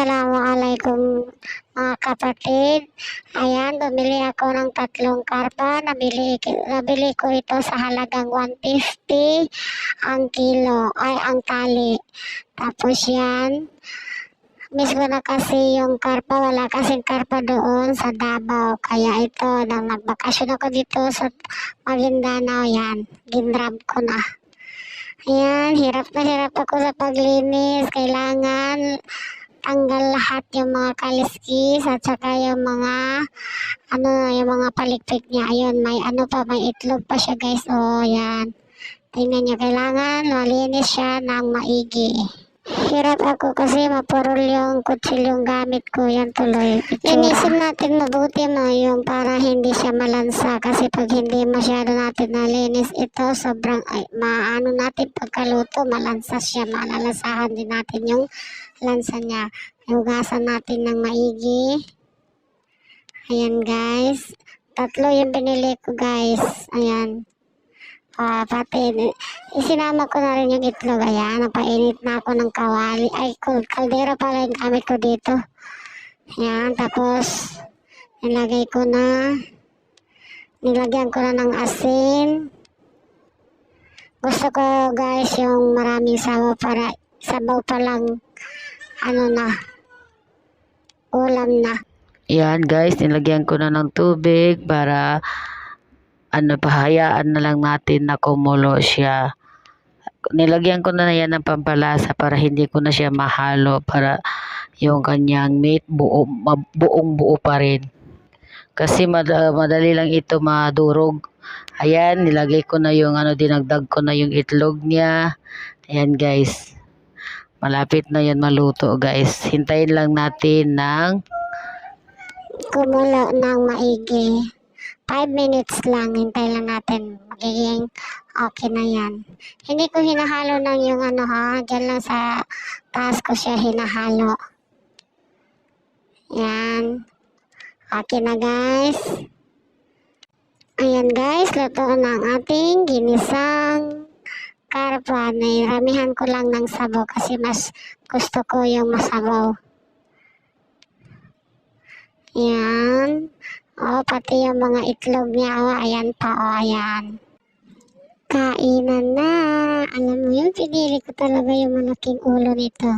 Assalamualaikum mga kapatid. Ayan, bumili ako ng 3 karpa. Nabili ko ito sa halagang 150 ang kilo, ang tali. Tapos yan, miss ko na kasi yung karpa. Wala kasing karpa doon sa Davao. Kaya ito, nang nagbakasyon ako dito sa Maguindanao, yan, ginrab ko na. Ayan, hirap na hirap ako sa paglinis. Kailangan tanggal lahat yung mga kaliskis at saka yung mga yung mga palikpik niya. Ayun, may may itlog pa siya, guys. Oh, yan. Tingnan niyo, kailangan malinis siya ng maigi. Hirap ako kasi mapurol yung kutsilyong gamit ko. Yan tuloy. Linisin natin mabuti yung para hindi siya malansa. Kasi pag hindi masyado natin nalinis ito, sobrang maano natin pagkaluto, malansa siya. Malalasahan din natin yung lansa niya. Hugasan natin ng maigi. Ayan, guys. 3 yung binili ko, guys. Ayan. Pati isinama ko na rin yung itlog. Ayan, napainit na ako ng kawali. Ay, kaldero pala yung gamit ko dito. Ayan, tapos nilagyan ko na ng asin. Gusto ko, guys, yung maraming sabaw para sabaw pa lang ulam na. Yan, guys, nilagyan ko na ng tubig para pahayaan na lang natin na kumulo siya. Nilagyan ko na yan ng pampalasa para hindi ko na siya mahalo, para yung kanyang meat buong buo pa rin. Kasi madali lang ito madurog. Ayan, nilagay ko na yung dinagdag ko na yung itlog niya. Ayan, guys. Malapit na yan maluto, guys. Hintayin lang natin ng kumulo ng maigi. 5 minutes lang, hintay lang natin. Magiging okay na yan. Hindi ko hinahalo ng yung dyan lang sa taas ko siya hinahalo. Yan. Okay na, guys. Ayan, guys, luto na ang ating ginisang karpa. Nairamihan ko lang ng sabaw kasi mas gusto ko yung masabaw. Yan. Pati yung mga itlog niya. Ayan pa. Ayan. Kainan na. Alam mo yun, pinili ko talaga yung malaking ulo nito.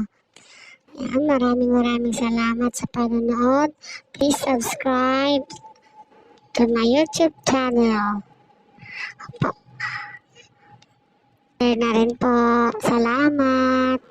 Yan. Maraming salamat sa panonood. Please subscribe to my YouTube channel. Na rin po. Salamat.